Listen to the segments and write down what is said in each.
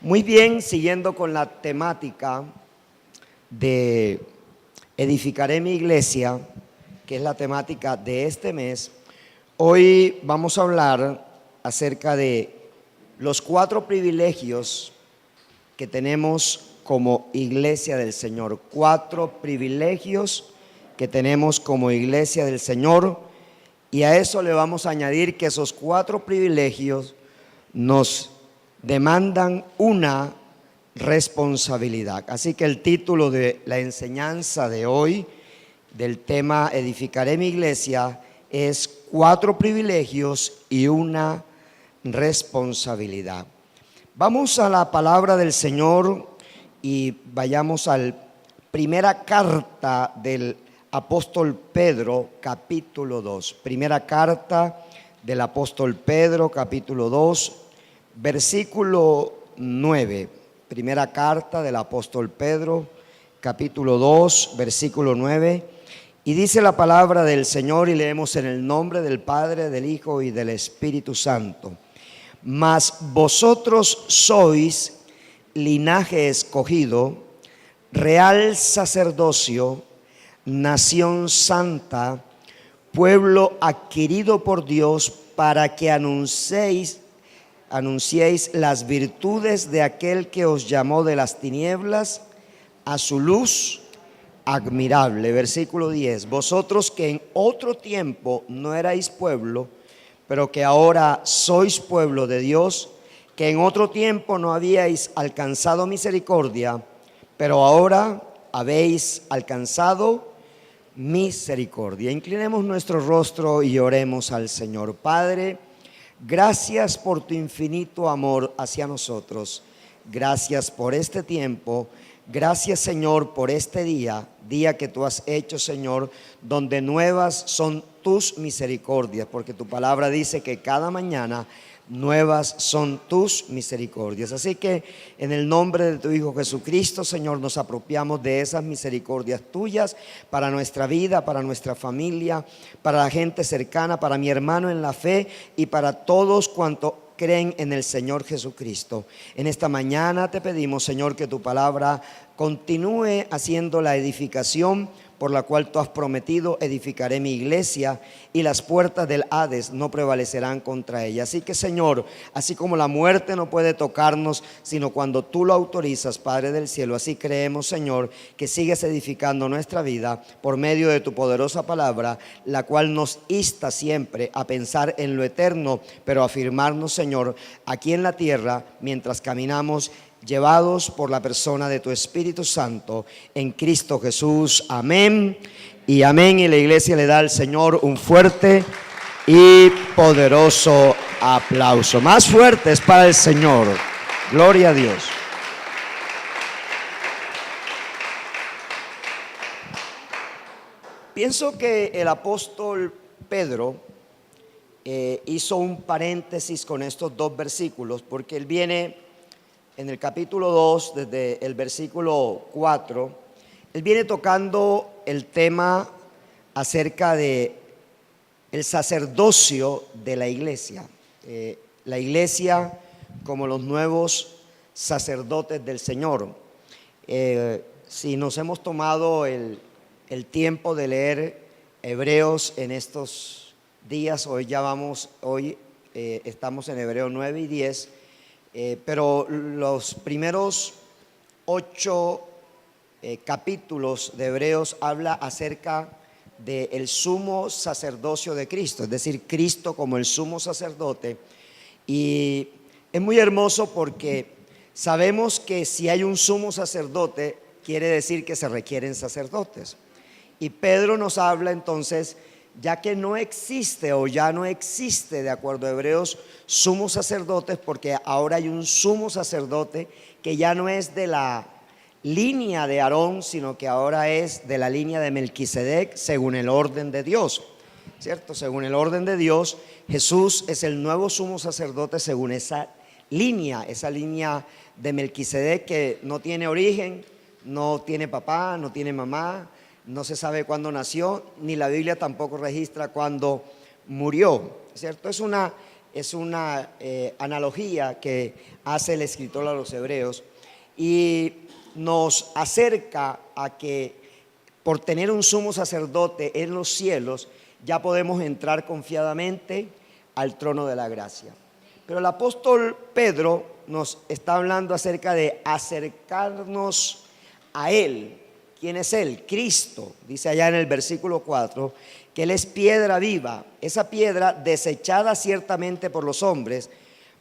Muy bien, siguiendo con la temática de edificaré mi iglesia, que es la temática de este mes, hoy vamos a hablar acerca de los 4 privilegios que tenemos como iglesia del Señor. 4 privilegios que tenemos como iglesia del Señor, y a eso le vamos a añadir que esos 4 privilegios nos demandan una responsabilidad. Así que el título de la enseñanza de hoy, del tema Edificaré mi iglesia, es 4 privilegios y una responsabilidad. Vamos a la palabra del Señor y vayamos a la primera carta del apóstol Pedro, capítulo 2. Primera carta del apóstol Pedro, capítulo 2. Versículo 9, primera carta del apóstol Pedro, capítulo 2, versículo 9, y dice la palabra del Señor, y leemos en el nombre del Padre, del Hijo y del Espíritu Santo. Mas vosotros sois linaje escogido, real sacerdocio, nación santa, pueblo adquirido por Dios, para que anunciéis las virtudes de aquel que os llamó de las tinieblas a su luz admirable. Versículo 10. Vosotros que en otro tiempo no erais pueblo, pero que ahora sois pueblo de Dios, que en otro tiempo no habíais alcanzado misericordia, pero ahora habéis alcanzado misericordia. Inclinemos nuestro rostro y oremos al Señor. Padre, gracias por tu infinito amor hacia nosotros. Gracias por este tiempo. Gracias, Señor, por este día que tú has hecho, Señor, donde nuevas son tus misericordias, porque tu palabra dice que cada mañana nuevas son tus misericordias. Así que en el nombre de tu Hijo Jesucristo, Señor, nos apropiamos de esas misericordias tuyas para nuestra vida, para nuestra familia, para la gente cercana, para mi hermano en la fe y para todos cuantos creen en el Señor Jesucristo. En esta mañana te pedimos, Señor, que tu palabra continúe haciendo la edificación por la cual tú has prometido: edificaré mi iglesia y las puertas del Hades no prevalecerán contra ella. Así que, Señor, así como la muerte no puede tocarnos sino cuando tú lo autorizas, Padre del cielo, así creemos, Señor, que sigues edificando nuestra vida por medio de tu poderosa palabra, la cual nos insta siempre a pensar en lo eterno, pero a afirmarnos, Señor, aquí en la tierra mientras caminamos llevados por la persona de tu Espíritu Santo en Cristo Jesús. Amén y amén. Y la iglesia le da al Señor un fuerte y poderoso aplauso. Más fuerte es para el Señor. Gloria a Dios. Pienso que el apóstol Pedro hizo un paréntesis con estos 2 versículos, porque él viene en el capítulo 2, desde el versículo 4, él viene tocando el tema acerca de el sacerdocio de la iglesia. La iglesia como los nuevos sacerdotes del Señor. Si nos hemos tomado el tiempo de leer Hebreos en estos días, hoy estamos en Hebreos 9 y 10, pero los primeros 8 capítulos de Hebreos habla acerca del sumo sacerdocio de Cristo, es decir, Cristo como el sumo sacerdote. Y es muy hermoso porque sabemos que si hay un sumo sacerdote, quiere decir que se requieren sacerdotes. Y Pedro nos habla entonces, ya que no existe o ya no existe, de acuerdo a Hebreos, sumos sacerdotes, porque ahora hay un sumo sacerdote que ya no es de la línea de Aarón, sino que ahora es de la línea de Melquisedec, según el orden de Dios, ¿cierto? Según el orden de Dios, Jesús es el nuevo sumo sacerdote según esa línea de Melquisedec, que no tiene origen, no tiene papá, no tiene mamá, no se sabe cuándo nació, ni la Biblia tampoco registra cuándo murió, ¿cierto? Es una es una analogía que hace el escritor a los hebreos y nos acerca a que por tener un sumo sacerdote en los cielos ya podemos entrar confiadamente al trono de la gracia. Pero el apóstol Pedro nos está hablando acerca de acercarnos a Él. ¿Quién es Él? Cristo. Dice allá en el versículo 4 que Él es piedra viva, esa piedra desechada ciertamente por los hombres,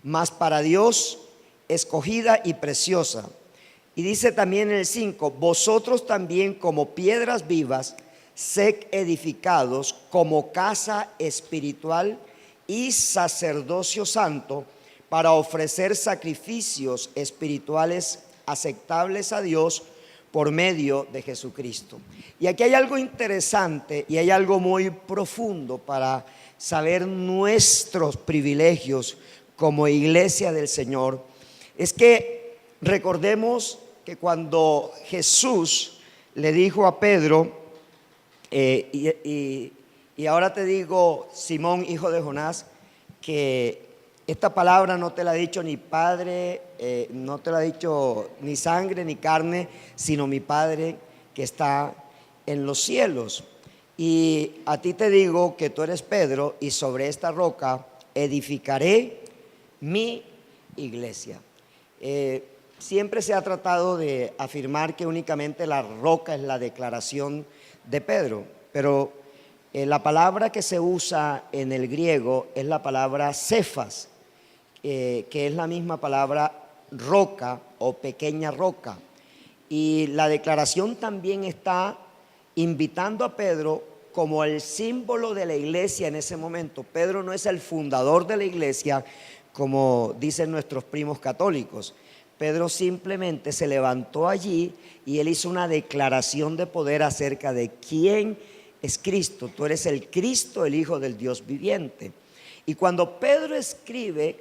mas para Dios escogida y preciosa. Y dice también en el 5, vosotros también como piedras vivas, sed edificados como casa espiritual y sacerdocio santo, para ofrecer sacrificios espirituales aceptables a Dios por medio de Jesucristo. Y aquí hay algo interesante y hay algo muy profundo para saber nuestros privilegios como iglesia del Señor. Es que recordemos que cuando Jesús le dijo a Pedro, y ahora te digo, Simón, hijo de Jonás, que esta palabra no te la ha dicho ni Padre, no te la ha dicho ni sangre ni carne, sino mi Padre que está en los cielos. Y a ti te digo que tú eres Pedro, y sobre esta roca edificaré mi iglesia. Siempre se ha tratado de afirmar que únicamente la roca es la declaración de Pedro, pero la palabra que se usa en el griego es la palabra cefas, que es la misma palabra roca o pequeña roca. Y la declaración también está invitando a Pedro como el símbolo de la iglesia en ese momento. Pedro no es el fundador de la iglesia, como dicen nuestros primos católicos. Pedro simplemente se levantó allí y él hizo una declaración de poder acerca de quién es Cristo. Tú eres el Cristo, el Hijo del Dios viviente. Y cuando Pedro escribe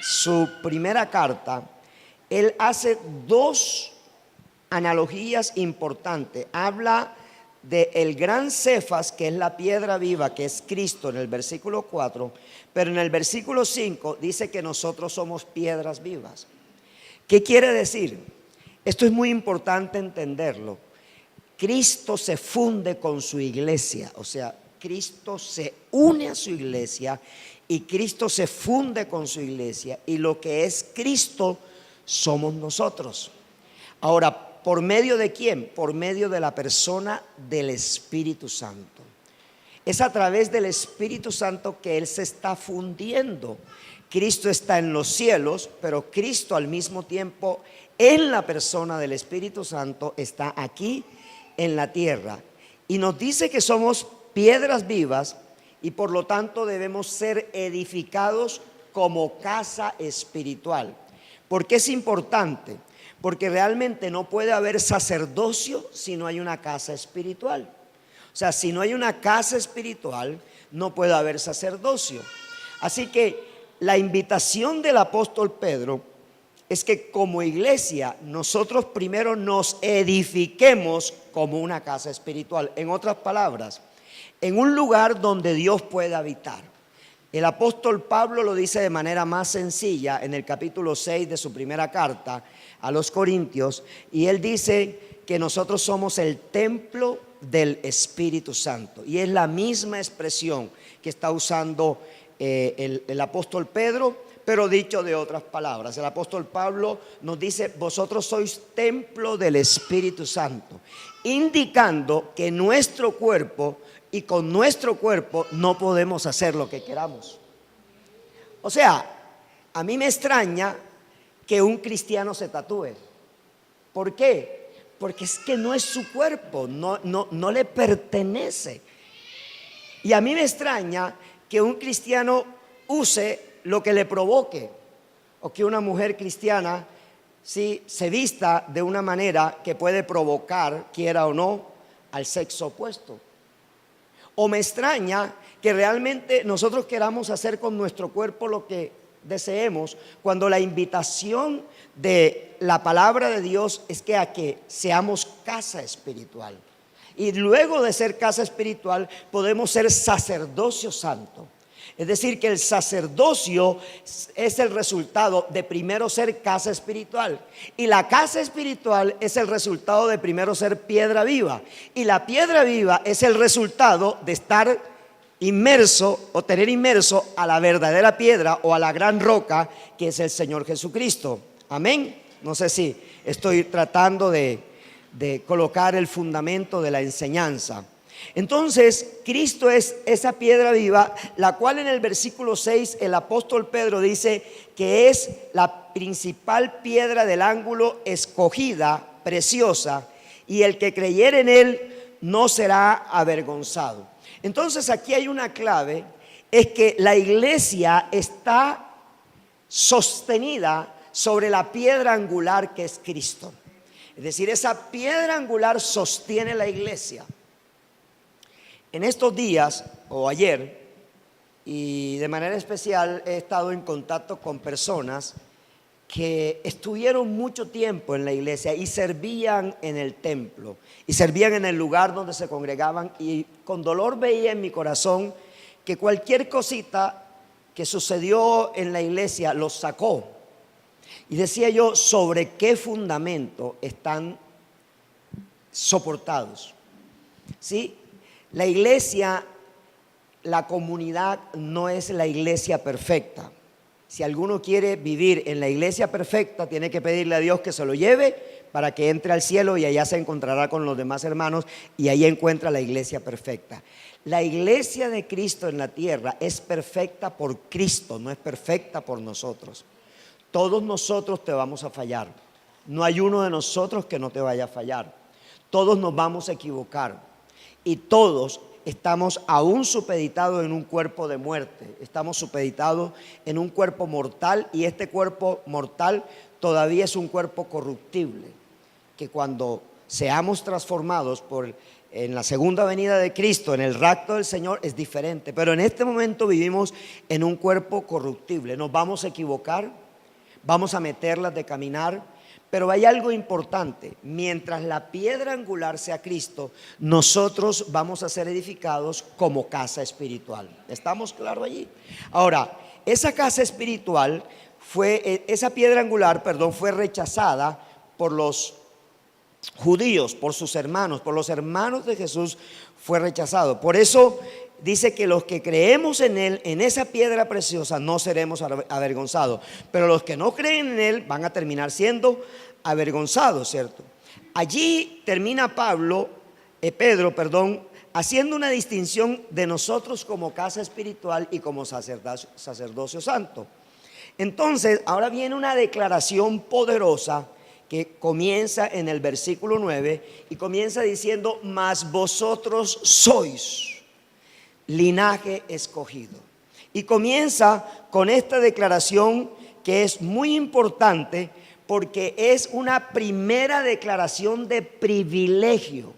su primera carta, él hace dos analogías importantes. Habla del gran Cefas, que es la piedra viva, que es Cristo, en el versículo 4, pero en el versículo 5 dice que nosotros somos piedras vivas. ¿Qué quiere decir? Esto es muy importante entenderlo. Cristo se funde con su iglesia, o sea, Cristo se une a su iglesia y Cristo se funde con su iglesia, y lo que es Cristo somos nosotros. Ahora, ¿por medio de quién? Por medio de la persona del Espíritu Santo. Es a través del Espíritu Santo que Él se está fundiendo. Cristo está en los cielos, pero Cristo al mismo tiempo, en la persona del Espíritu Santo, está aquí en la tierra. Y nos dice que somos piedras vivas y por lo tanto debemos ser edificados como casa espiritual. ¿Por qué es importante? Porque realmente no puede haber sacerdocio si no hay una casa espiritual. O sea, si no hay una casa espiritual, no puede haber sacerdocio. Así que la invitación del apóstol Pedro es que como iglesia nosotros primero nos edifiquemos como una casa espiritual. En otras palabras, en un lugar donde Dios pueda habitar. El apóstol Pablo lo dice de manera más sencilla en el capítulo 6 de su primera carta a los Corintios, y él dice que nosotros somos el templo del Espíritu Santo, y es la misma expresión que está usando el apóstol Pedro, pero dicho de otras palabras. El apóstol Pablo nos dice: vosotros sois templo del Espíritu Santo, indicando que nuestro cuerpo, y con nuestro cuerpo no podemos hacer lo que queramos. O sea, a mí me extraña que un cristiano se tatúe. ¿Por qué? Porque es que no es su cuerpo, no le pertenece. Y a mí me extraña que un cristiano use lo que le provoque, o que una mujer cristiana se vista de una manera que puede provocar, quiera o no, al sexo opuesto. O me extraña que realmente nosotros queramos hacer con nuestro cuerpo lo que deseemos, cuando la invitación de la palabra de Dios es que a que seamos casa espiritual. Y luego de ser casa espiritual podemos ser sacerdocio santo. Es decir, que el sacerdocio es el resultado de primero ser casa espiritual. Y la casa espiritual es el resultado de primero ser piedra viva. Y la piedra viva es el resultado de estar inmerso o tener inmerso a la verdadera piedra o a la gran roca que es el Señor Jesucristo. Amén. No sé si estoy tratando de colocar el fundamento de la enseñanza. Entonces, Cristo es esa piedra viva, la cual en el versículo 6 el apóstol Pedro dice que es la principal piedra del ángulo, escogida, preciosa, y el que creyere en él no será avergonzado. Entonces, aquí hay una clave, es que la iglesia está sostenida sobre la piedra angular que es Cristo. Es decir, esa piedra angular sostiene la iglesia. En estos días, o ayer, y de manera especial he estado en contacto con personas que estuvieron mucho tiempo en la iglesia y servían en el templo, y servían en el lugar donde se congregaban, y con dolor veía en mi corazón que cualquier cosita que sucedió en la iglesia los sacó. Y decía yo, ¿sobre qué fundamento están soportados? ¿Sí? La iglesia, la comunidad no es la iglesia perfecta. Si alguno quiere vivir en la iglesia perfecta, tiene que pedirle a Dios que se lo lleve para que entre al cielo y allá se encontrará con los demás hermanos y ahí encuentra la iglesia perfecta. La iglesia de Cristo en la tierra es perfecta por Cristo, no es perfecta por nosotros. Todos nosotros te vamos a fallar. No hay uno de nosotros que no te vaya a fallar. Todos nos vamos a equivocar. Y todos estamos aún supeditados en un cuerpo de muerte. Estamos supeditados en un cuerpo mortal, y este cuerpo mortal todavía es un cuerpo corruptible, que cuando seamos transformados en la segunda venida de Cristo, en el rapto del Señor, es diferente. Pero en este momento vivimos en un cuerpo corruptible. Nos vamos a equivocar, vamos a meterlas de caminar. Pero hay algo importante: mientras la piedra angular sea Cristo, nosotros vamos a ser edificados como casa espiritual. ¿Estamos claros allí? Ahora, esa casa espiritual esa piedra angular, fue rechazada por los judíos, por sus hermanos, por los hermanos de Jesús fue rechazado. Por eso dice que los que creemos en él, en esa piedra preciosa, no seremos avergonzados. Pero los que no creen en él van a terminar siendo avergonzados, ¿cierto? Allí termina Pedro, haciendo una distinción de nosotros como casa espiritual y como sacerdocio santo. Entonces, ahora viene una declaración poderosa que comienza en el versículo 9 y comienza diciendo: mas vosotros sois linaje escogido. Y comienza con esta declaración que es muy importante, porque es una primera declaración de privilegio.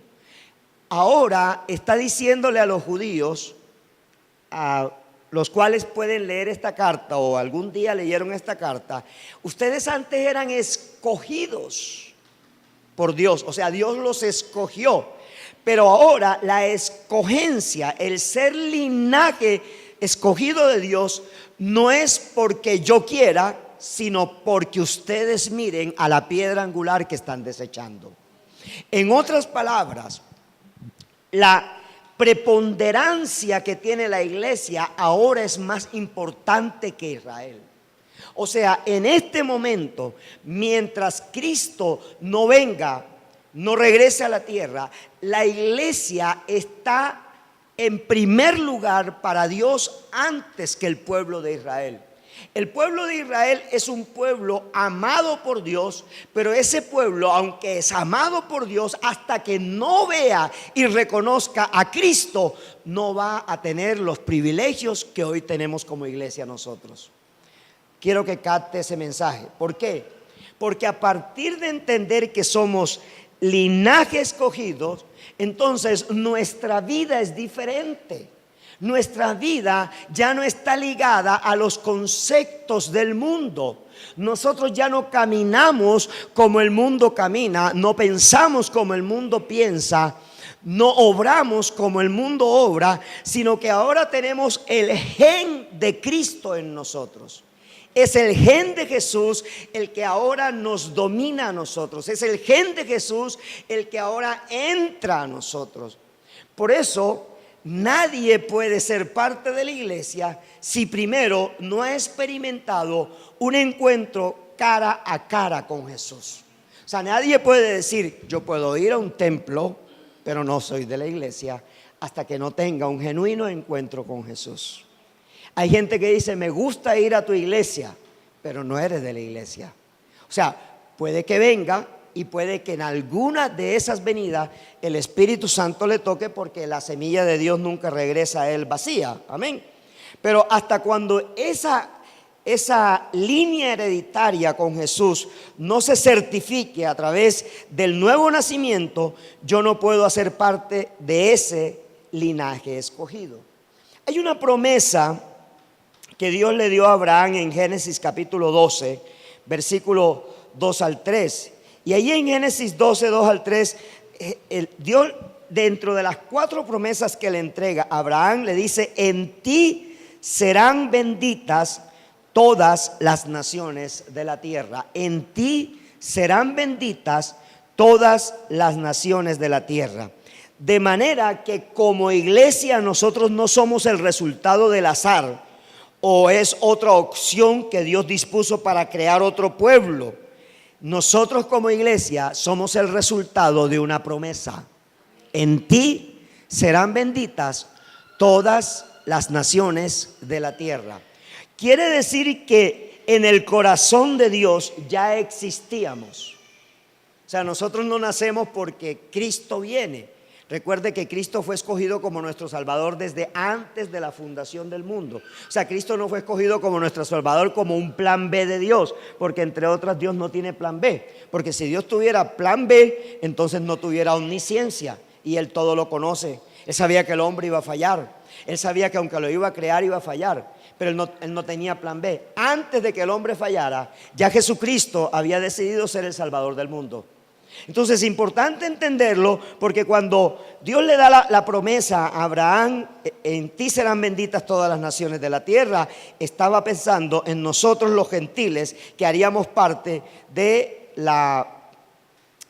Ahora está diciéndole a los judíos, a los cuales pueden leer esta carta o algún día leyeron esta carta: ustedes antes eran escogidos por Dios, o sea, Dios los escogió. Pero ahora la escogencia, el ser linaje escogido de Dios, no es porque yo quiera, sino porque ustedes miren a la piedra angular que están desechando. En otras palabras, la preponderancia que tiene la iglesia ahora es más importante que Israel. O sea, en este momento, mientras Cristo no venga, no regrese a la tierra, la iglesia está en primer lugar para Dios antes que el pueblo de Israel. El pueblo de Israel es un pueblo amado por Dios, pero ese pueblo, aunque es amado por Dios, hasta que no vea y reconozca a Cristo, no va a tener los privilegios que hoy tenemos como iglesia nosotros. Quiero que capte ese mensaje. ¿Por qué? Porque a partir de entender que somos linaje escogido, entonces nuestra vida es diferente. Nuestra vida ya no está ligada a los conceptos del mundo. Nosotros ya no caminamos como el mundo camina, no pensamos como el mundo piensa, no obramos como el mundo obra, sino que ahora tenemos el gen de Cristo en nosotros. Es el gen de Jesús el que ahora nos domina a nosotros. Es el gen de Jesús el que ahora entra a nosotros. Por eso, nadie puede ser parte de la iglesia si primero no ha experimentado un encuentro cara a cara con Jesús. O sea, nadie puede decir, yo puedo ir a un templo, pero no soy de la iglesia, hasta que no tenga un genuino encuentro con Jesús. Hay gente que dice, me gusta ir a tu iglesia, pero no eres de la iglesia. O sea, puede que venga y puede que en alguna de esas venidas el Espíritu Santo le toque, porque la semilla de Dios nunca regresa a él vacía. Amén. Pero hasta cuando esa línea hereditaria con Jesús no se certifique a través del nuevo nacimiento, yo no puedo hacer parte de ese linaje escogido. Hay una promesa que Dios le dio a Abraham en Génesis capítulo 12, versículo 2 al 3. Y ahí en Génesis 12, 2 al 3, Dios, dentro de las 4 promesas que le entrega a Abraham, le dice, en ti serán benditas todas las naciones de la tierra. En ti serán benditas todas las naciones de la tierra. De manera que como iglesia nosotros no somos el resultado del azar, o es otra opción que Dios dispuso para crear otro pueblo. Nosotros como iglesia somos el resultado de una promesa. En ti serán benditas todas las naciones de la tierra. Quiere decir que en el corazón de Dios ya existíamos. O sea, nosotros no nacemos porque Cristo viene. Recuerde que Cristo fue escogido como nuestro Salvador desde antes de la fundación del mundo. O sea, Cristo no fue escogido como nuestro Salvador como un plan B de Dios, porque entre otras Dios no tiene plan B. Porque si Dios tuviera plan B, entonces no tuviera omnisciencia, y Él todo lo conoce. Él sabía que el hombre iba a fallar. Él sabía que aunque lo iba a crear iba a fallar, pero él no tenía plan B. Antes de que el hombre fallara, ya Jesucristo había decidido ser el Salvador del mundo. Entonces es importante entenderlo, porque cuando Dios le da la promesa a Abraham, en ti serán benditas todas las naciones de la tierra, estaba pensando en nosotros los gentiles, que haríamos parte de la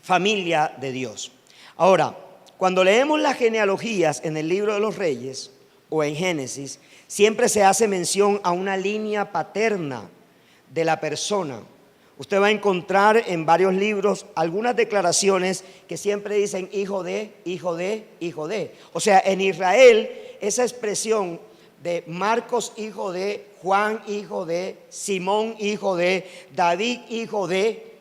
familia de Dios. Ahora, cuando leemos las genealogías en el libro de los Reyes o en Génesis, siempre se hace mención a una línea paterna de la persona. Usted va a encontrar en varios libros algunas declaraciones que siempre dicen hijo de, hijo de, hijo de. O sea, en Israel esa expresión de Marcos hijo de, Juan hijo de, Simón hijo de, David hijo de,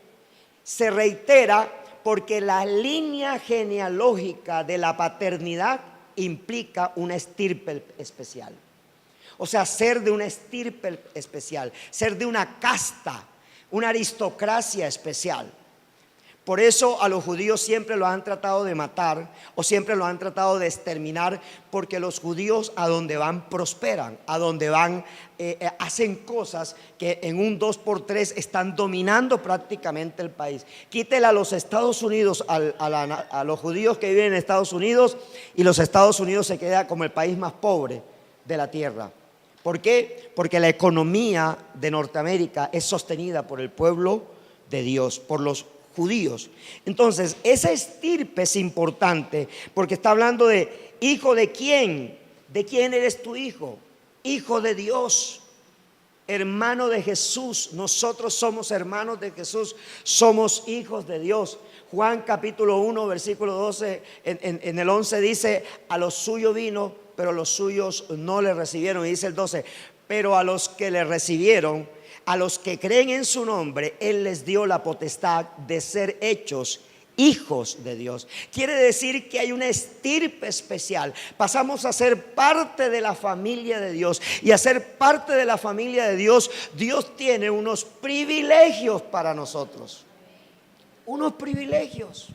se reitera porque la línea genealógica de la paternidad implica una estirpe especial. O sea, ser de una estirpe especial, ser de una casta, una aristocracia especial. Por eso a los judíos siempre los han tratado de matar, o siempre los han tratado de exterminar, porque los judíos a donde van prosperan, a donde van hacen cosas que en un 2x3 están dominando prácticamente el país. Quítele a los Estados Unidos, a los judíos que viven en Estados Unidos, y los Estados Unidos se queda como el país más pobre de la tierra. ¿Por qué? Porque la economía de Norteamérica es sostenida por el pueblo de Dios, por los judíos. Entonces, esa estirpe es importante, porque está hablando de hijo de quién. ¿De quién eres tu hijo? Hijo de Dios, hermano de Jesús. Nosotros somos hermanos de Jesús, somos hijos de Dios. Juan capítulo 1 versículo 12, en el 11 dice, a los suyos vino, pero los suyos no le recibieron. Y dice el 12, pero a los que le recibieron, a los que creen en su nombre, Él les dio la potestad de ser hechos hijos de Dios. Quiere decir que hay una estirpe especial. Pasamos a ser parte de la familia de Dios. Y a ser parte de la familia de Dios, Dios tiene unos privilegios para nosotros. Unos privilegios.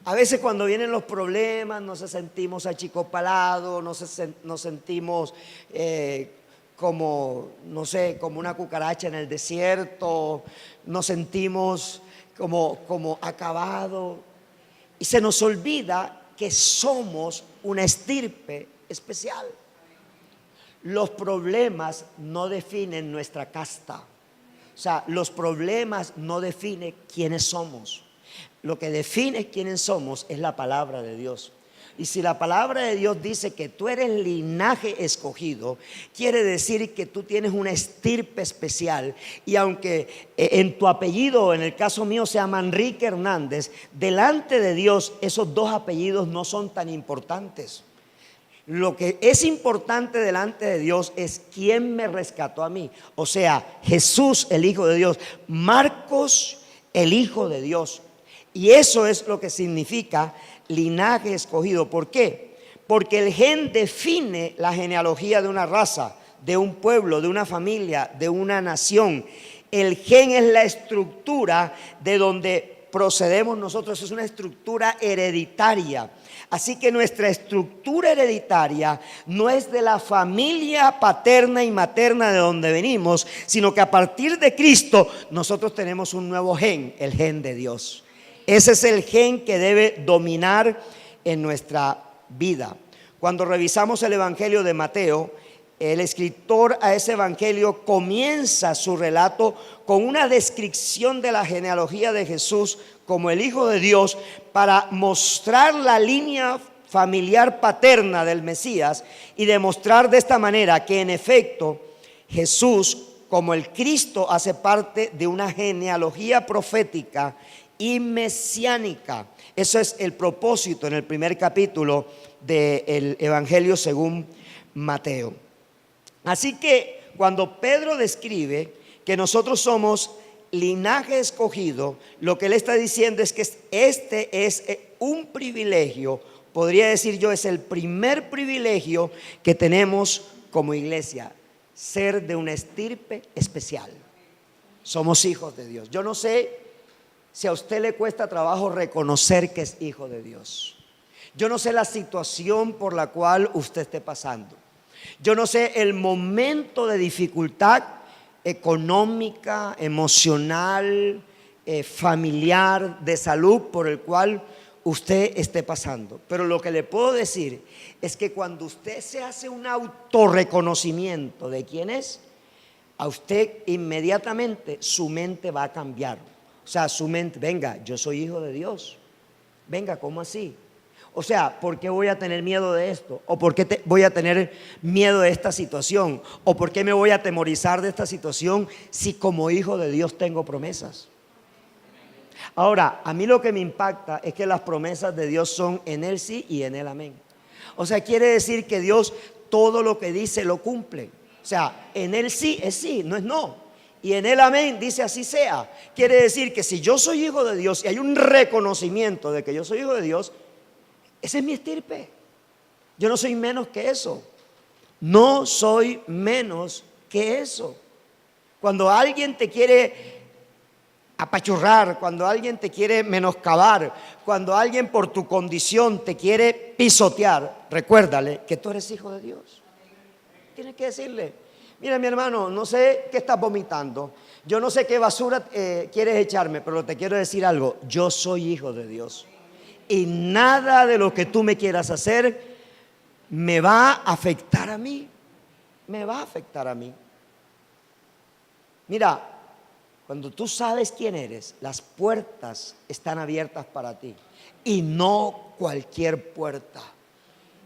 A veces cuando vienen los problemas nos sentimos achicopalados, nos sentimos como, no sé, como una cucaracha en el desierto, nos sentimos como acabado. Y se nos olvida que somos una estirpe especial. Los problemas no definen nuestra casta. O sea, los problemas no definen quiénes somos. Lo que define quiénes somos es la palabra de Dios. Y si la palabra de Dios dice que tú eres linaje escogido, quiere decir que tú tienes una estirpe especial. Y aunque en tu apellido, en el caso mío, se llama Enrique Hernández, delante de Dios esos dos apellidos no son tan importantes. Lo que es importante delante de Dios es quién me rescató a mí. O sea, Jesús, el Hijo de Dios, Marcos, el Hijo de Dios. Y eso es lo que significa linaje escogido. ¿Por qué? Porque el gen define la genealogía de una raza, de un pueblo, de una familia, de una nación. El gen es la estructura de donde procedemos nosotros, es una estructura hereditaria. Así que nuestra estructura hereditaria no es de la familia paterna y materna de donde venimos, sino que a partir de Cristo nosotros tenemos un nuevo gen, el gen de Dios. Ese es el gen que debe dominar en nuestra vida. Cuando revisamos el Evangelio de Mateo, el escritor a ese Evangelio comienza su relato con una descripción de la genealogía de Jesús como el Hijo de Dios, para mostrar la línea familiar paterna del Mesías y demostrar de esta manera que en efecto Jesús, como el Cristo, hace parte de una genealogía profética y mesiánica. Eso es el propósito en el primer capítulo del Evangelio según Mateo. Así que cuando Pedro describe que nosotros somos linaje escogido, lo que él está diciendo es que este es un privilegio, podría decir yo, es el primer privilegio que tenemos como iglesia, ser de una estirpe especial. Somos hijos de Dios. Yo no sé si a usted le cuesta trabajo reconocer que es hijo de Dios. Yo no sé la situación por la cual usted esté pasando. Yo no sé el momento de dificultad económica, emocional, familiar, de salud por el cual usted esté pasando. Pero lo que le puedo decir es que cuando usted se hace un autorreconocimiento de quién es, a usted inmediatamente su mente va a cambiar. O sea, su mente, venga, yo soy hijo de Dios. Venga, ¿cómo así? O sea, ¿por qué voy a tener miedo de esto? ¿O por qué voy a tener miedo de esta situación? ¿O por qué me voy a atemorizar de esta situación si como hijo de Dios tengo promesas? Ahora, a mí lo que me impacta es que las promesas de Dios son en Él sí y en Él amén. O sea, quiere decir que Dios todo lo que dice lo cumple. O sea, en Él sí es sí, no es no. Y en Él amén dice así sea. Quiere decir que si yo soy hijo de Dios y hay un reconocimiento de que yo soy hijo de Dios, ese es mi estirpe. Yo no soy menos que eso. No soy menos que eso. Cuando alguien te quiere apachurrar, cuando alguien te quiere menoscabar, cuando alguien por tu condición te quiere pisotear, recuérdale que tú eres hijo de Dios. Tienes que decirle: mira, mi hermano, no sé qué estás vomitando, yo no sé qué basura quieres echarme, pero te quiero decir algo: yo soy hijo de Dios. Y nada de lo que tú me quieras hacer me va a afectar a mí. Me va a afectar a mí. Mira, cuando tú sabes quién eres, las puertas están abiertas para ti. Y no cualquier puerta.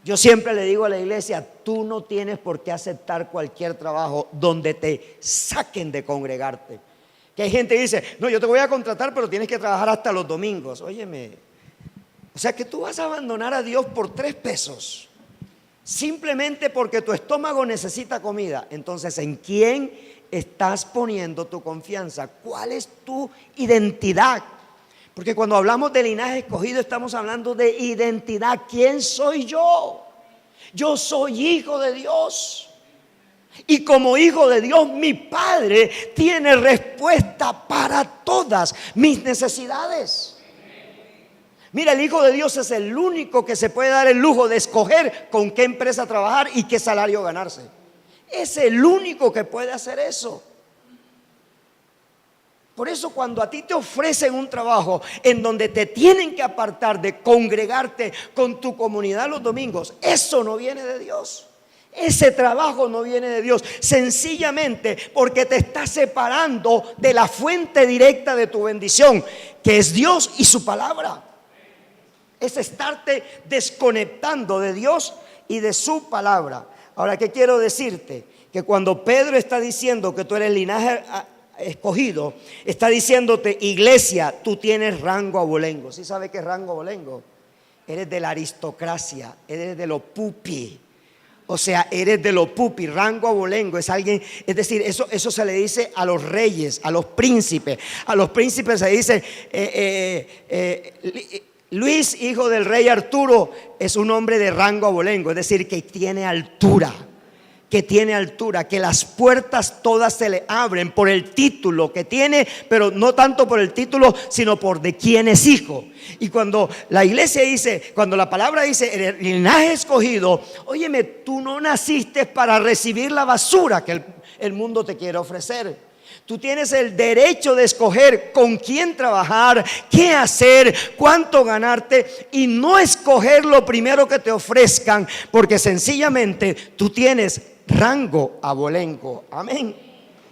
Yo siempre le digo a la iglesia: tú no tienes por qué aceptar cualquier trabajo donde te saquen de congregarte. Que hay gente que dice: no, yo te voy a contratar, pero tienes que trabajar hasta los domingos. Óyeme. O sea que tú vas a abandonar a Dios por 3 pesos, simplemente porque tu estómago necesita comida. Entonces, ¿en quién estás poniendo tu confianza? ¿Cuál es tu identidad? Porque cuando hablamos de linaje escogido, estamos hablando de identidad. ¿Quién soy yo? Yo soy hijo de Dios. Y como hijo de Dios, mi Padre tiene respuesta para todas mis necesidades. Mira, el Hijo de Dios es el único que se puede dar el lujo de escoger con qué empresa trabajar y qué salario ganarse. Es el único que puede hacer eso. Por eso cuando a ti te ofrecen un trabajo en donde te tienen que apartar de congregarte con tu comunidad los domingos, eso no viene de Dios. Ese trabajo no viene de Dios, sencillamente porque te está separando de la fuente directa de tu bendición, que es Dios y su palabra. Es estarte desconectando de Dios y de su palabra. Ahora, ¿qué quiero decirte? Que cuando Pedro está diciendo que tú eres linaje escogido, está diciéndote: iglesia, tú tienes rango abolengo. ¿Sí sabe qué es rango abolengo? Eres de la aristocracia, eres de lo pupi. O sea, eres de lo pupi. Rango abolengo es alguien, es decir, eso se le dice a los reyes, a los príncipes. A los príncipes se dice Luis, hijo del rey Arturo, es un hombre de rango abolengo, es decir, que tiene altura. Que las puertas todas se le abren por el título que tiene, pero no tanto por el título, sino por de quién es hijo. Y cuando la iglesia dice, cuando la palabra dice el linaje escogido, óyeme, tú no naciste para recibir la basura que el mundo te quiere ofrecer. Tú tienes el derecho de escoger con quién trabajar, qué hacer, cuánto ganarte, y no escoger lo primero que te ofrezcan, porque sencillamente tú tienes rango abolengo. Amén.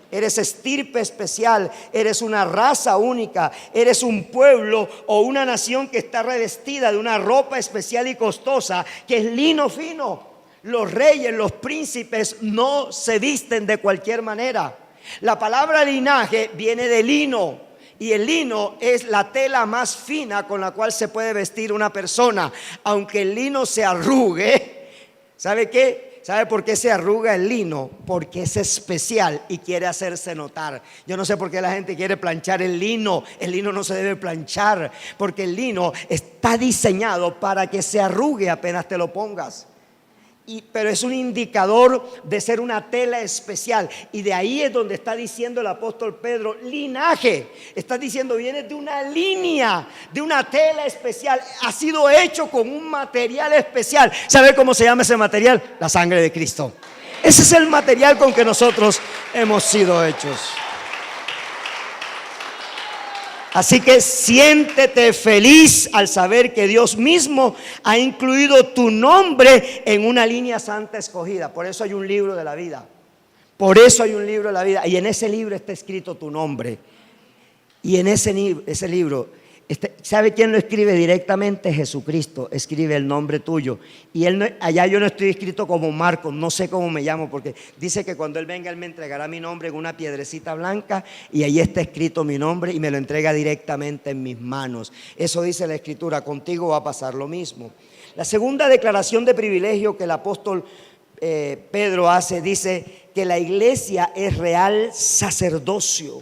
Eres estirpe especial, eres una raza única, eres un pueblo o una nación que está revestida de una ropa especial y costosa, que es lino fino. Los reyes, los príncipes no se visten de cualquier manera. La palabra linaje viene de lino, y el lino es la tela más fina con la cual se puede vestir una persona. Aunque el lino se arrugue, ¿sabe qué? ¿Sabe por qué se arruga el lino? Porque es especial y quiere hacerse notar. Yo no sé por qué la gente quiere planchar el lino. El lino no se debe planchar, porque el lino está diseñado para que se arrugue apenas te lo pongas. Pero es un indicador de ser una tela especial. Y de ahí es donde está diciendo el apóstol Pedro: linaje. Está diciendo, viene de una línea, de una tela especial. Ha sido hecho con un material especial. ¿Sabe cómo se llama ese material? La sangre de Cristo. Ese es el material con que nosotros hemos sido hechos. Así que siéntete feliz al saber que Dios mismo ha incluido tu nombre en una línea santa escogida. Por eso hay un libro de la vida. Por eso hay un libro de la vida. Y en ese libro está escrito tu nombre. Y en ese libro, ¿sabe quién lo escribe directamente? Jesucristo escribe el nombre tuyo. Y allá yo no estoy escrito como Marcos, no sé cómo me llamo, porque dice que cuando Él venga, Él me entregará mi nombre en una piedrecita blanca, y ahí está escrito mi nombre y me lo entrega directamente en mis manos. Eso dice la Escritura. Contigo va a pasar lo mismo. La segunda declaración de privilegio que el apóstol Pedro hace, dice que la iglesia es real sacerdocio.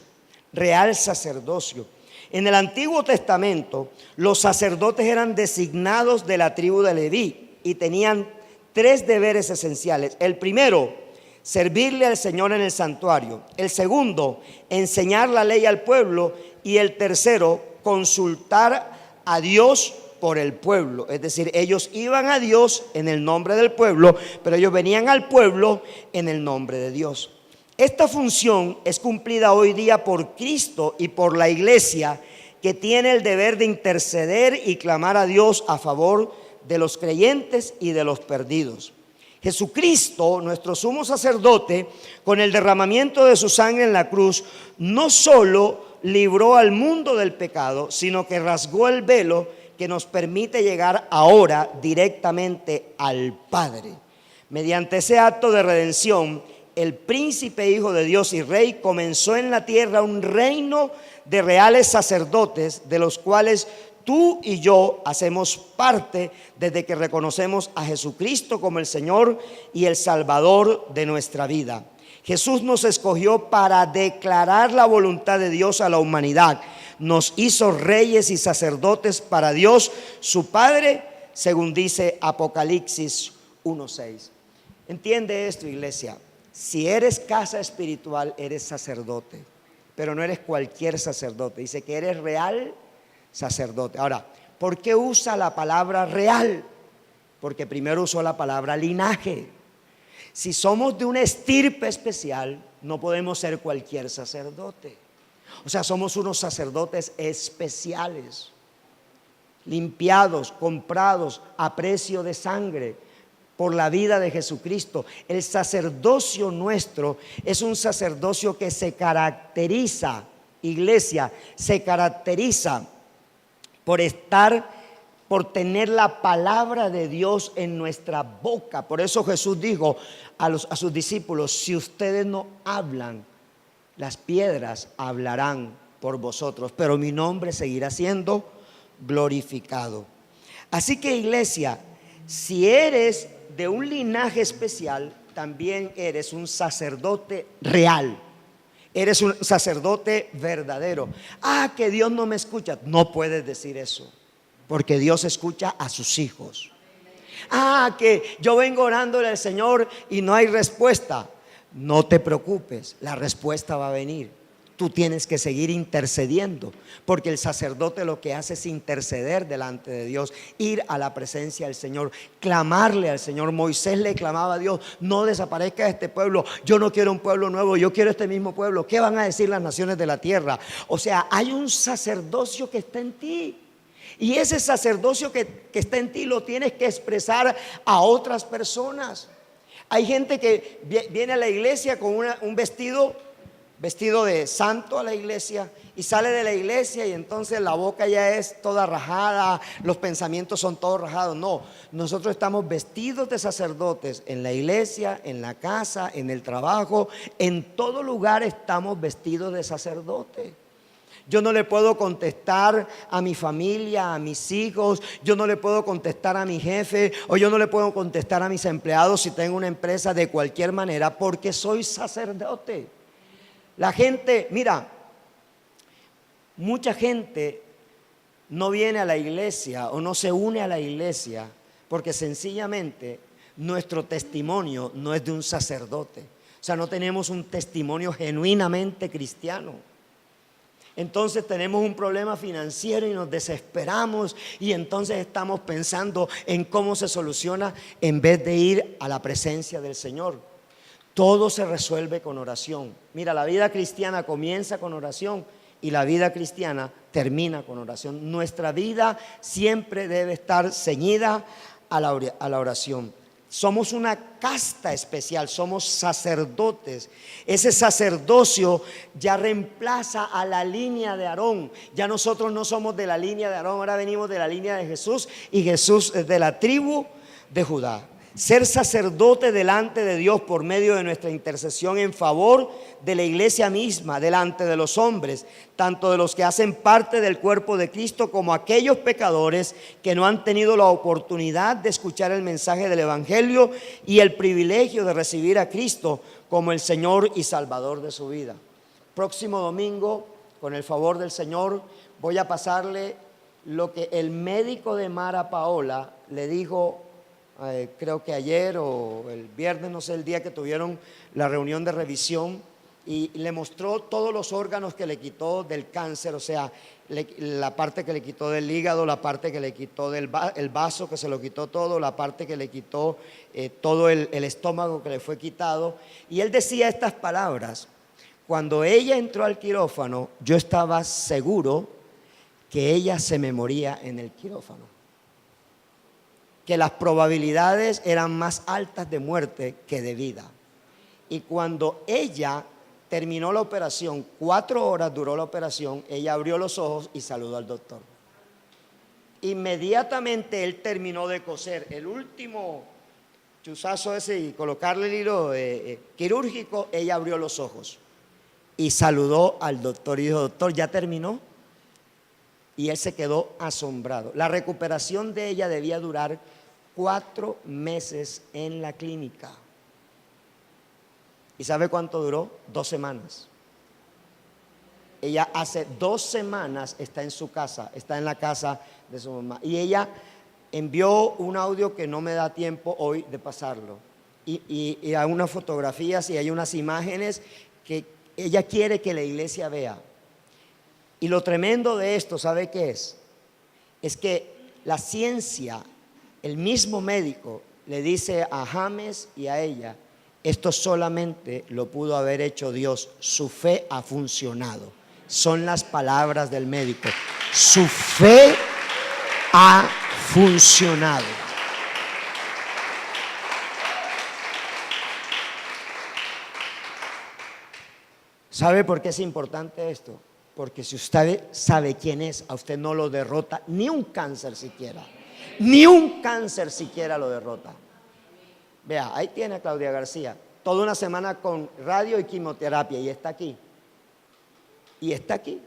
Real sacerdocio. En el Antiguo Testamento, los sacerdotes eran designados de la tribu de Leví y tenían 3 deberes esenciales. El primero, servirle al Señor en el santuario. El segundo, enseñar la ley al pueblo. Y el tercero, consultar a Dios por el pueblo. Es decir, ellos iban a Dios en el nombre del pueblo, pero ellos venían al pueblo en el nombre de Dios. Esta función es cumplida hoy día por Cristo y por la iglesia, que tiene el deber de interceder y clamar a Dios a favor de los creyentes y de los perdidos. Jesucristo, nuestro sumo sacerdote, con el derramamiento de su sangre en la cruz, no solo libró al mundo del pecado, sino que rasgó el velo que nos permite llegar ahora directamente al Padre. Mediante ese acto de redención, el príncipe hijo de Dios y rey comenzó en la tierra un reino de reales sacerdotes, de los cuales tú y yo hacemos parte desde que reconocemos a Jesucristo como el Señor y el Salvador de nuestra vida. Jesús nos escogió para declarar la voluntad de Dios a la humanidad. Nos hizo reyes y sacerdotes para Dios, su Padre, según dice Apocalipsis 1:6. Entiende esto, iglesia. Si eres casa espiritual, eres sacerdote, pero no eres cualquier sacerdote. Dice que eres real sacerdote. Ahora, ¿por qué usa la palabra real? Porque primero usó la palabra linaje. Si somos de una estirpe especial, no podemos ser cualquier sacerdote. O sea, somos unos sacerdotes especiales, limpiados, comprados a precio de sangre por la vida de Jesucristo. El sacerdocio nuestro es un sacerdocio que se caracteriza, iglesia, se caracteriza por tener la palabra de Dios en nuestra boca. Por eso Jesús dijo a sus discípulos: si ustedes no hablan, las piedras hablarán por vosotros, pero mi nombre seguirá siendo glorificado. Así que, iglesia, si eres de un linaje especial, también eres un sacerdote real. Eres un sacerdote verdadero. Que Dios no me escucha. No puedes decir eso, porque Dios escucha a sus hijos. Que yo vengo orándole al Señor y no hay respuesta. No te preocupes, la respuesta va a venir. Tú tienes que seguir intercediendo, porque el sacerdote lo que hace es interceder delante de Dios, ir a la presencia del Señor, clamarle al Señor. Moisés le clamaba a Dios: no desaparezca este pueblo, yo no quiero un pueblo nuevo, yo quiero este mismo pueblo. ¿Qué van a decir las naciones de la tierra? O sea, hay un sacerdocio que está en ti, y ese sacerdocio que está en ti lo tienes que expresar a otras personas. Hay gente que viene a la iglesia con un vestido de santo a la iglesia, y sale de la iglesia y entonces la boca ya es toda rajada, los pensamientos son todos rajados. No, nosotros estamos vestidos de sacerdotes en la iglesia, en la casa, en el trabajo, en todo lugar estamos vestidos de sacerdote. Yo no le puedo contestar a mi familia, a mis hijos, yo no le puedo contestar a mi jefe, o yo no le puedo contestar a mis empleados si tengo una empresa, de cualquier manera, porque soy sacerdote. La gente, mira, mucha gente no viene a la iglesia o no se une a la iglesia porque sencillamente nuestro testimonio no es de un sacerdote. O sea, no tenemos un testimonio genuinamente cristiano. Entonces tenemos un problema financiero y nos desesperamos, y entonces estamos pensando en cómo se soluciona en vez de ir a la presencia del Señor. Todo se resuelve con oración. Mira, la vida cristiana comienza con oración y la vida cristiana termina con oración. Nuestra vida siempre debe estar ceñida a la oración. Somos una casta especial, somos sacerdotes. Ese sacerdocio ya reemplaza a la línea de Aarón. Ya nosotros no somos de la línea de Aarón, ahora venimos de la línea de Jesús, y Jesús es de la tribu de Judá. Ser sacerdote delante de Dios por medio de nuestra intercesión en favor de la iglesia misma, delante de los hombres, tanto de los que hacen parte del cuerpo de Cristo como aquellos pecadores que no han tenido la oportunidad de escuchar el mensaje del Evangelio y el privilegio de recibir a Cristo como el Señor y Salvador de su vida. Próximo domingo, con el favor del Señor, voy a pasarle lo que el médico de Mara Paola le dijo, creo que ayer o el viernes, no sé, el día que tuvieron la reunión de revisión, y le mostró todos los órganos que le quitó del cáncer. O sea, la parte que le quitó del hígado, la parte que le quitó del vaso, que se lo quitó todo, la parte que le quitó todo el estómago que le fue quitado. Y él decía estas palabras: cuando ella entró al quirófano, yo estaba seguro que ella se me moría en el quirófano, que las probabilidades eran más altas de muerte que de vida. Y cuando ella terminó la operación, 4 horas duró la operación, ella abrió los ojos y saludó al doctor. Inmediatamente él terminó de coser el último chuzazo ese y colocarle el hilo quirúrgico, ella abrió los ojos y saludó al doctor y dijo: doctor, ¿ya terminó? Y él se quedó asombrado. La recuperación de ella debía durar 4 meses en la clínica. ¿Y sabe cuánto duró? 2 semanas. Ella hace 2 semanas está en su casa, está en la casa de su mamá. Y ella envió un audio que no me da tiempo hoy de pasarlo. Y hay unas fotografías y hay unas imágenes que ella quiere que la iglesia vea. Y lo tremendo de esto, ¿sabe qué es? Es que la ciencia, el mismo médico le dice a James y a ella: esto solamente lo pudo haber hecho Dios, su fe ha funcionado. son las palabras del médico. Su fe ha funcionado. ¿Sabe por qué es importante esto? Porque si usted sabe quién es, a usted no lo derrota ni un cáncer siquiera. Ni un cáncer siquiera lo derrota. Vea, ahí tiene a Claudia García. Toda una semana con radio y quimioterapia y está aquí. Y está aquí.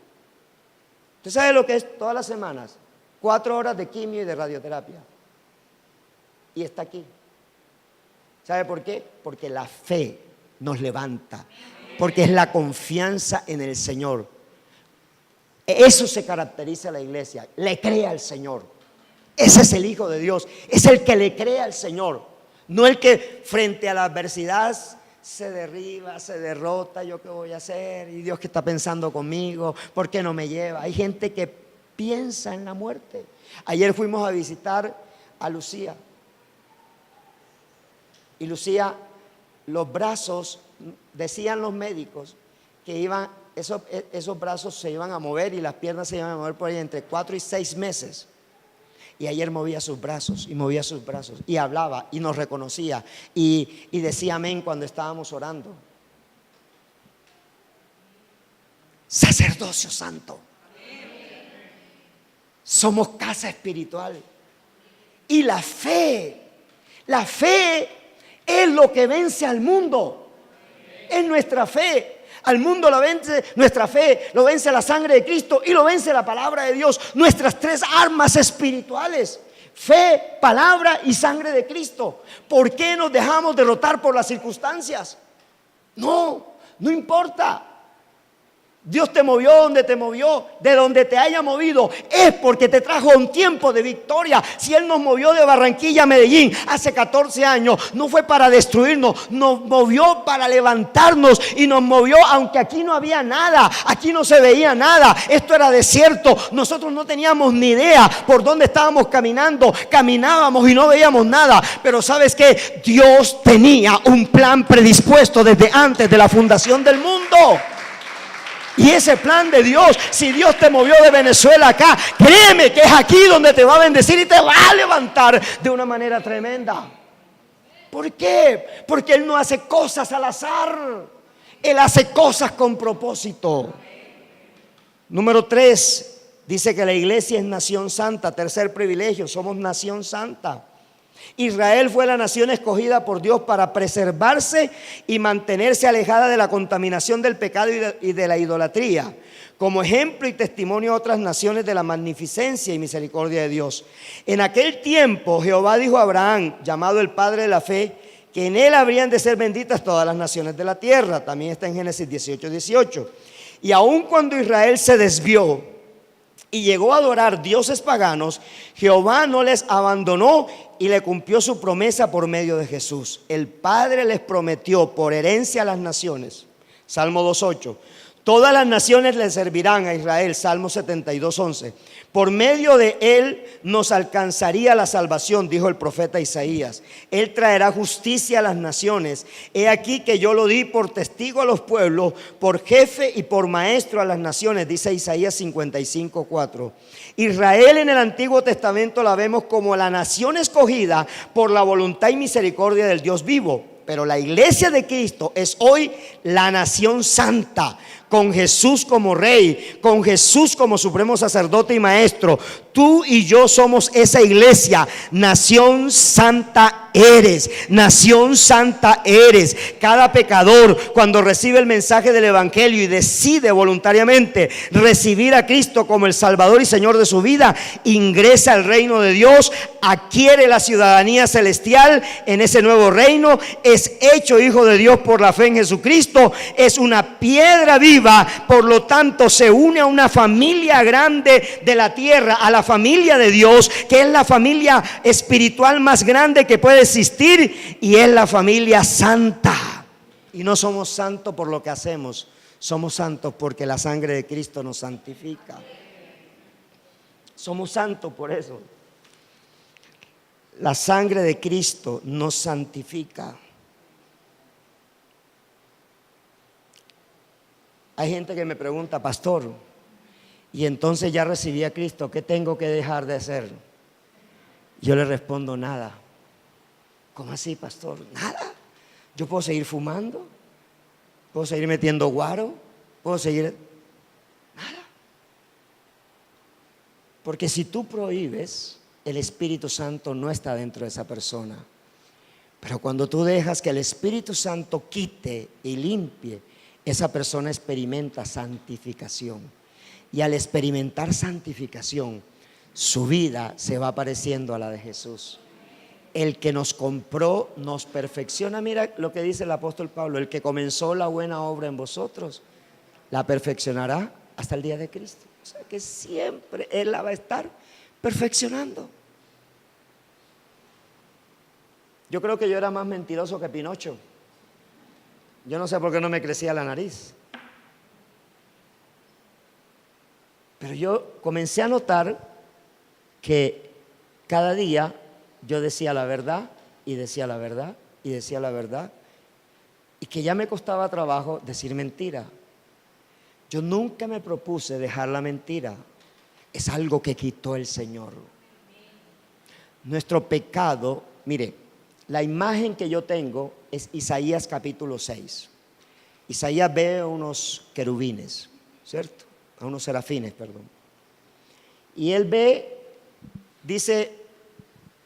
¿Usted sabe lo que es todas las semanas? 4 horas de quimio y de radioterapia. Y está aquí. ¿Sabe por qué? Porque la fe nos levanta. Porque es la confianza en el Señor. Eso se caracteriza a la iglesia. Le cree al Señor. Ese es el Hijo de Dios. Es el que le cree al Señor. No el que frente a la adversidad se derriba, se derrota. ¿Yo qué voy a hacer? ¿Y Dios qué está pensando conmigo? ¿Por qué no me lleva? Hay gente que piensa en la muerte. Ayer fuimos a visitar a Lucía. Y Lucía, los brazos, decían los médicos que iban, esos brazos se iban a mover y las piernas se iban a mover por ahí entre 4 y 6 meses. Y ayer movía sus brazos y movía sus brazos y hablaba y nos reconocía y decía amén cuando estábamos orando. Sacerdocio santo. Somos casa espiritual. Y la fe es lo que vence al mundo. Es nuestra fe. Al mundo lo vence nuestra fe, lo vence la sangre de Cristo y lo vence la palabra de Dios. Nuestras 3 armas espirituales: fe, palabra y sangre de Cristo. ¿Por qué nos dejamos derrotar por las circunstancias? No importa. Dios te movió donde te movió, de donde te haya movido, es porque te trajo un tiempo de victoria. Si Él nos movió de Barranquilla a Medellín hace 14 años, no fue para destruirnos, nos movió para levantarnos y nos movió aunque aquí no había nada, aquí no se veía nada, esto era desierto, nosotros no teníamos ni idea por dónde estábamos caminando, caminábamos y no veíamos nada, pero ¿sabes qué? Dios tenía un plan predispuesto desde antes de la fundación del mundo. Y ese plan de Dios, si Dios te movió de Venezuela acá, créeme que es aquí donde te va a bendecir y te va a levantar de una manera tremenda. ¿Por qué? Porque Él no hace cosas al azar. Él hace cosas con propósito. Número 3, dice que la iglesia es nación santa. Tercer privilegio, somos nación santa. Israel fue la nación escogida por Dios para preservarse y mantenerse alejada de la contaminación del pecado y de la idolatría, como ejemplo y testimonio a otras naciones de la magnificencia y misericordia de Dios. En aquel tiempo Jehová dijo a Abraham, llamado el padre de la fe, que en él habrían de ser benditas todas las naciones de la tierra. También está en Génesis 18:18. Y aun cuando Israel se desvió y llegó a adorar dioses paganos, Jehová no les abandonó y le cumplió su promesa por medio de Jesús. El Padre les prometió por herencia a las naciones. Salmo 2:8. Todas las naciones le servirán a Israel. Salmo 72:11. Por medio de él nos alcanzaría la salvación, dijo el profeta Isaías. Él traerá justicia a las naciones. He aquí que yo lo di por testigo a los pueblos, por jefe y por maestro a las naciones, dice Isaías 55:4. Israel en el Antiguo Testamento la vemos como la nación escogida por la voluntad y misericordia del Dios vivo. Pero la iglesia de Cristo es hoy la nación santa, con Jesús como rey, con Jesús como supremo sacerdote y maestro. Tú y yo somos esa iglesia. Nación santa eres, nación santa eres. Cada pecador, cuando recibe el mensaje del evangelio y decide voluntariamente recibir a Cristo como el Salvador y Señor de su vida, ingresa al reino de Dios, adquiere la ciudadanía celestial en ese nuevo reino, es hecho hijo de Dios por la fe en Jesucristo, es una piedra viva, por lo tanto se une a una familia grande de la tierra, a la familia de Dios, que es la familia espiritual más grande que puede existir, y es la familia santa. Y no somos santos por lo que hacemos, somos santos porque la sangre de Cristo nos santifica. Somos santos por eso. La sangre de Cristo nos santifica. Hay gente que me pregunta, pastor, y entonces ya recibí a Cristo, ¿qué tengo que dejar de hacer? Yo le respondo, nada. ¿Cómo así, pastor? Nada. Yo puedo seguir fumando, puedo seguir metiendo guaro, puedo seguir... Nada. Porque si tú prohíbes, el Espíritu Santo no está dentro de esa persona. Pero cuando tú dejas que el Espíritu Santo quite y limpie, esa persona experimenta santificación. Y al experimentar santificación, su vida se va pareciendo a la de Jesús. El que nos compró nos perfecciona. Mira lo que dice el apóstol Pablo: el que comenzó la buena obra en vosotros, la perfeccionará hasta el día de Cristo. O sea que siempre Él la va a estar perfeccionando. Yo creo que yo era más mentiroso que Pinocho. Yo no sé por qué no me crecía la nariz. Pero yo comencé a notar que cada día yo decía la verdad y decía la verdad y decía la verdad, y que ya me costaba trabajo decir mentira. Yo nunca me propuse dejar la mentira. Es algo que quitó el Señor. Nuestro pecado, mire, la imagen que yo tengo es Isaías capítulo 6. Isaías ve a unos querubines, ¿cierto? A unos serafines, perdón. Y él ve, dice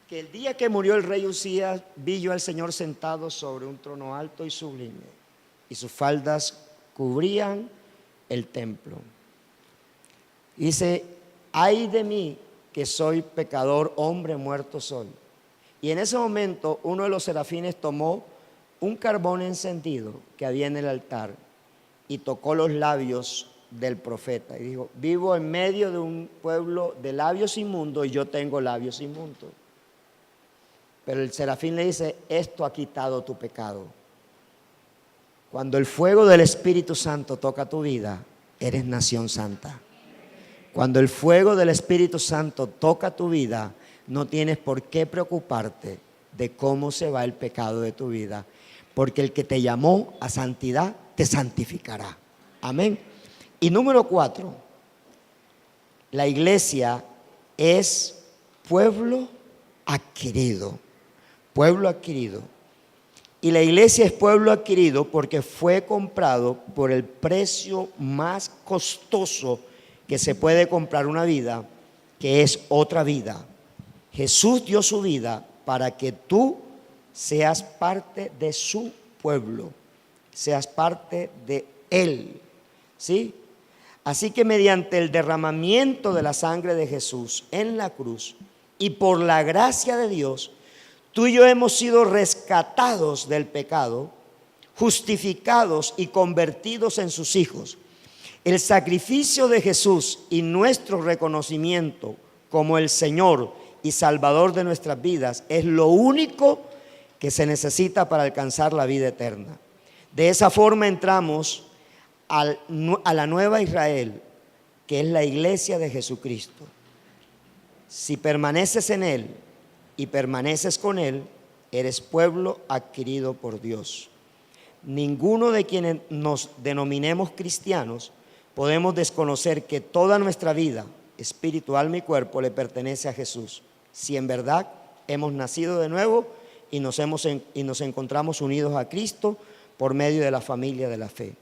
que el día que murió el rey Usías, vi yo al Señor sentado sobre un trono alto y sublime, y sus faldas cubrían el templo. Dice, ay de mí que soy pecador, hombre muerto soy. Y en ese momento uno de los serafines tomó un carbón encendido que había en el altar y tocó los labios del profeta y dijo, vivo en medio de un pueblo de labios inmundos y yo tengo labios inmundos. Pero el serafín le dice, esto ha quitado tu pecado. Cuando el fuego del Espíritu Santo toca tu vida, eres nación santa. Cuando el fuego del Espíritu Santo toca tu vida, no tienes por qué preocuparte de cómo se va el pecado de tu vida, porque el que te llamó a santidad te santificará. Amén. Y número 4, la iglesia es pueblo adquirido. Pueblo adquirido. Y la iglesia es pueblo adquirido porque fue comprado por el precio más costoso que se puede comprar una vida, que es otra vida. Jesús dio su vida para que tú seas parte de su pueblo, seas parte de Él, ¿sí? Así que mediante el derramamiento de la sangre de Jesús en la cruz y por la gracia de Dios, tú y yo hemos sido rescatados del pecado, justificados y convertidos en sus hijos. El sacrificio de Jesús y nuestro reconocimiento como el Señor y Salvador de nuestras vidas es lo único que se necesita para alcanzar la vida eterna. De esa forma entramos a la nueva Israel, que es la iglesia de Jesucristo. Si permaneces en Él y permaneces con Él, eres pueblo adquirido por Dios. Ninguno de quienes nos denominemos cristianos podemos desconocer que toda nuestra vida, espíritu, alma y cuerpo, le pertenece a Jesús. Si en verdad hemos nacido de nuevo y nos encontramos unidos a Cristo por medio de la familia de la fe.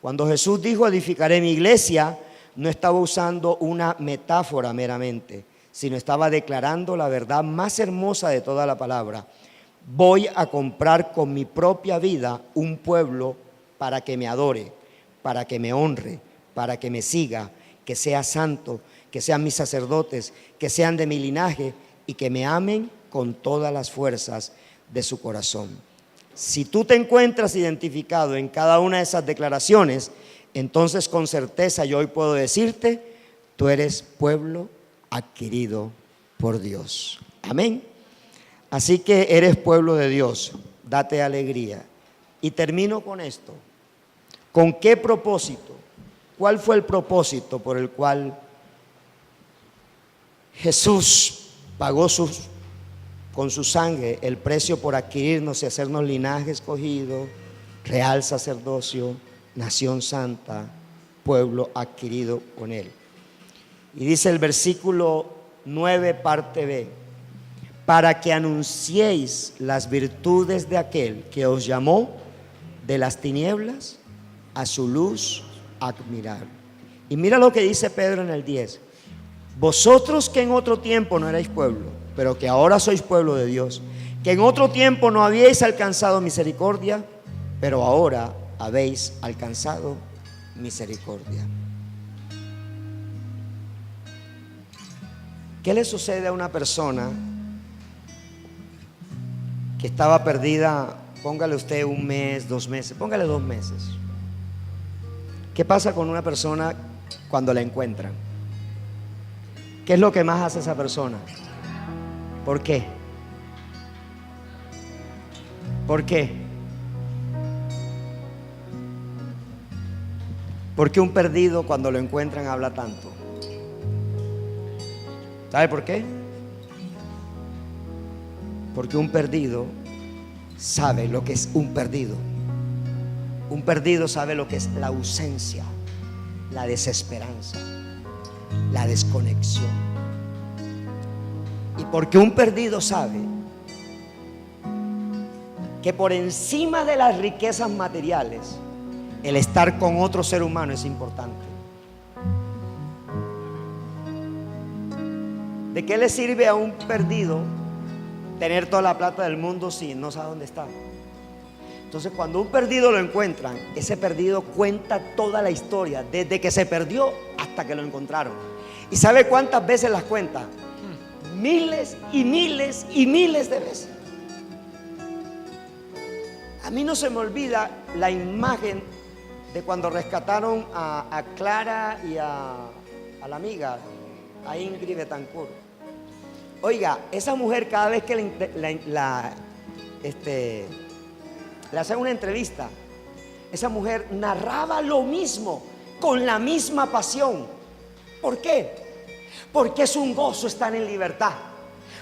Cuando Jesús dijo, edificaré mi iglesia, no estaba usando una metáfora meramente, sino estaba declarando la verdad más hermosa de toda la palabra. Voy a comprar con mi propia vida un pueblo para que me adore, para que me honre, para que me siga, que sea santo, que sean mis sacerdotes, que sean de mi linaje y que me amen con todas las fuerzas de su corazón. Si tú te encuentras identificado en cada una de esas declaraciones, entonces con certeza yo hoy puedo decirte, tú eres pueblo adquirido por Dios. Amén. Así que eres pueblo de Dios, date alegría. Y termino con esto. ¿Con qué propósito? ¿Cuál fue el propósito por el cual Jesús pagó con su sangre el precio por adquirirnos y hacernos linaje escogido, real sacerdocio, nación santa, pueblo adquirido con él. Y dice el versículo 9, parte B: para que anunciéis las virtudes de aquel que os llamó de las tinieblas a su luz admirable. Y mira lo que dice Pedro en el 10: vosotros que en otro tiempo no erais pueblo, pero que ahora sois pueblo de Dios, que en otro tiempo no habíais alcanzado misericordia, pero ahora habéis alcanzado misericordia. ¿Qué le sucede a una persona que estaba perdida? Póngale usted 1 mes, 2 meses, póngale 2 meses. ¿Qué pasa con una persona cuando la encuentran? ¿Qué es lo que más hace esa persona? ¿Por qué? ¿Por qué? ¿Por qué un perdido cuando lo encuentran habla tanto? ¿Sabe por qué? Porque un perdido sabe lo que es un perdido. Un perdido sabe lo que es la ausencia, la desesperanza, la desconexión. Y porque un perdido sabe que por encima de las riquezas materiales, el estar con otro ser humano es importante. ¿De qué le sirve a un perdido tener toda la plata del mundo si no sabe dónde está? Entonces, cuando un perdido lo encuentran, ese perdido cuenta toda la historia, desde que se perdió hasta que lo encontraron. ¿Y sabe cuántas veces las cuenta? Miles y miles y miles de veces. A mí no se me olvida la imagen de cuando rescataron a Clara y a la amiga, a Ingrid Betancourt. Oiga, esa mujer, cada vez que le hacen una entrevista, esa mujer narraba lo mismo, con la misma pasión. ¿Por qué? Porque es un gozo estar en libertad.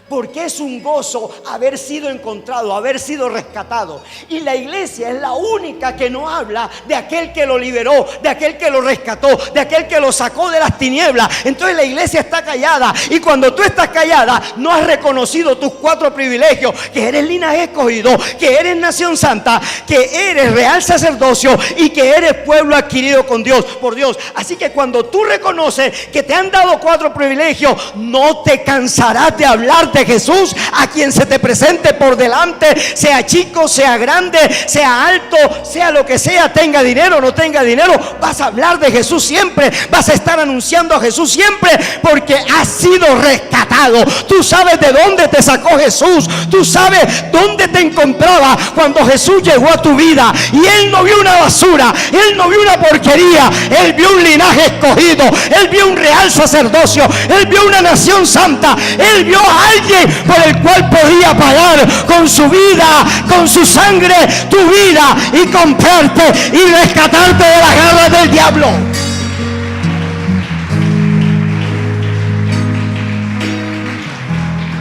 Porque es un gozo haber sido encontrado, haber sido rescatado. Y la iglesia es la única que no habla de aquel que lo liberó, de aquel que lo rescató, de aquel que lo sacó de las tinieblas. Entonces la iglesia está callada. Y cuando tú estás callada, no has reconocido tus 4 privilegios: que eres linaje escogido, que eres nación santa, que eres real sacerdocio y que eres pueblo adquirido con Dios, por Dios. Así que cuando tú reconoces que te han dado 4 privilegios, no te cansarás de hablar de Jesús a quien se te presente por delante, sea chico, sea grande, sea alto, sea lo que sea, tenga dinero o no tenga dinero. Vas a hablar de Jesús siempre, vas a estar anunciando a Jesús siempre, porque has sido rescatado. Tú sabes de dónde te sacó Jesús, tú sabes dónde te encontraba cuando Jesús llegó a tu vida. Y Él no vio una basura, Él no vio una porquería, Él vio un linaje escogido, Él vio un real sacerdocio, Él vio una nación santa, Él vio a alguien por el cual podía pagar con su vida, con su sangre, tu vida, y comprarte y rescatarte de las garras del diablo.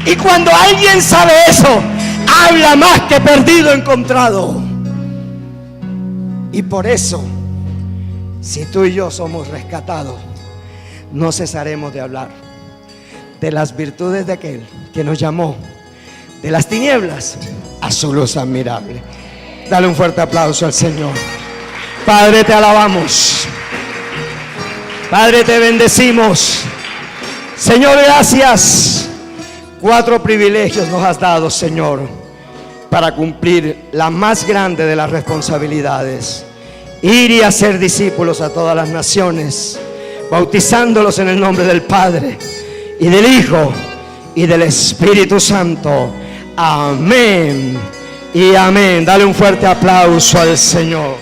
Y cuando alguien sabe eso, habla más que perdido encontrado. Y por eso, si tú y yo somos rescatados, no cesaremos de hablar de las virtudes de aquel que nos llamó de las tinieblas a su luz admirable. Dale un fuerte aplauso al Señor. Padre, te alabamos. Padre, te bendecimos. Señor, gracias. 4 privilegios nos has dado, Señor, para cumplir la más grande de las responsabilidades: ir y hacer discípulos a todas las naciones, bautizándolos en el nombre del Padre y del Hijo y del Espíritu Santo. Amén y amén. Dale un fuerte aplauso al Señor.